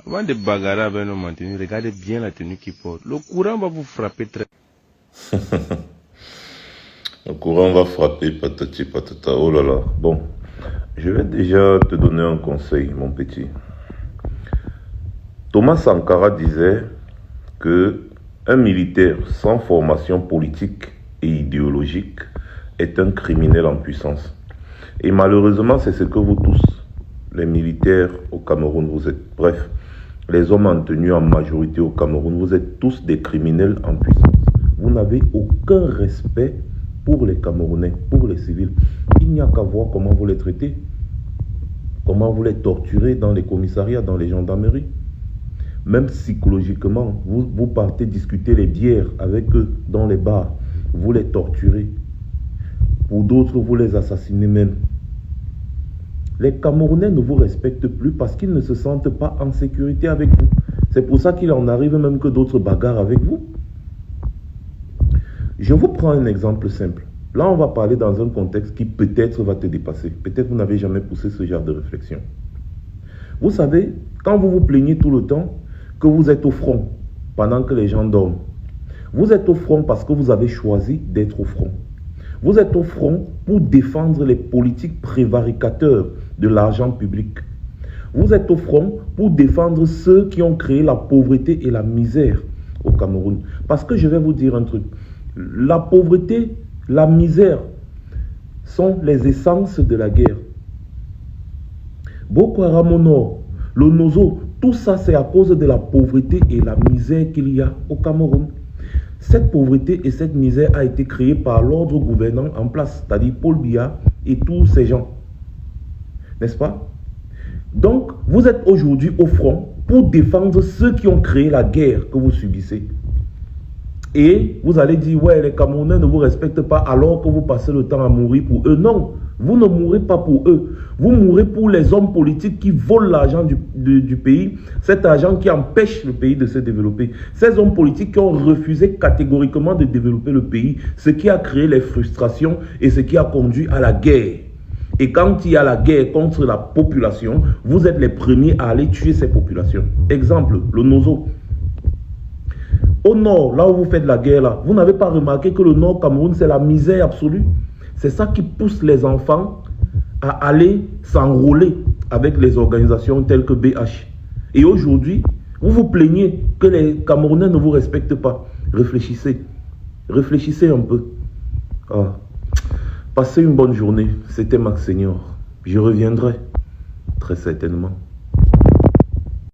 Avant de bagarrer avec nos mantenus, regardez bien la tenue qu'il porte. Le courant va vous frapper très. Le courant va frapper, patati patata. Oh là là. Bon, je vais déjà te donner un conseil, mon petit. Thomas Sankara disait que un militaire sans formation politique et idéologique est un criminel en puissance. Et malheureusement, c'est ce que vous tous, les militaires au Cameroun, vous êtes. Bref, les hommes en tenue en majorité au Cameroun, vous êtes tous des criminels en puissance. Vous n'avez aucun respect pour les Camerounais, pour les civils. Il n'y a qu'à voir comment vous les traitez, comment vous les torturez dans les commissariats, dans les gendarmeries. Même psychologiquement, vous partez discuter les bières avec eux dans les bars, vous les torturez. Pour d'autres, vous les assassinez même. Les Camerounais ne vous respectent plus parce qu'ils ne se sentent pas en sécurité avec vous. C'est pour ça qu'il en arrive même que d'autres bagarrent avec vous. Je vous prends un exemple simple. Là, on va parler dans un contexte qui peut-être va te dépasser. Peut-être vous n'avez jamais poussé ce genre de réflexion. Vous savez, quand vous vous plaignez tout le temps que vous êtes au front pendant que les gens dorment, vous êtes au front parce que vous avez choisi d'être au front. Vous êtes au front pour défendre les politiques prévaricateurs de l'argent public. Vous êtes au front pour défendre ceux qui ont créé la pauvreté et la misère au Cameroun. Parce que je vais vous dire un truc. La pauvreté, la misère sont les essences de la guerre. Boko Haram au nord, le Nozo, tout ça c'est à cause de la pauvreté et la misère qu'il y a au Cameroun. Cette pauvreté et cette misère a été créée par l'ordre gouvernant en place, c'est-à-dire Paul Biya et tous ces gens. N'est-ce pas? Donc, vous êtes aujourd'hui au front pour défendre ceux qui ont créé la guerre que vous subissez. Et vous allez dire, ouais, les Camerounais ne vous respectent pas alors que vous passez le temps à mourir pour eux. Non, vous ne mourrez pas pour eux. Vous mourrez pour les hommes politiques qui volent l'argent du pays. Cet argent qui empêche le pays de se développer. Ces hommes politiques qui ont refusé catégoriquement de développer le pays. Ce qui a créé les frustrations et ce qui a conduit à la guerre. Et quand il y a la guerre contre la population, vous êtes les premiers à aller tuer ces populations. Exemple, le Nozo. Au nord, là où vous faites la guerre, là, vous n'avez pas remarqué que le nord Cameroun, c'est la misère absolue. C'est ça qui pousse les enfants à aller s'enrôler avec les organisations telles que BH. Et aujourd'hui, vous vous plaignez que les Camerounais ne vous respectent pas. Réfléchissez. Réfléchissez un peu. Ah. Passez une bonne journée. C'était Max Senior. Je reviendrai très certainement.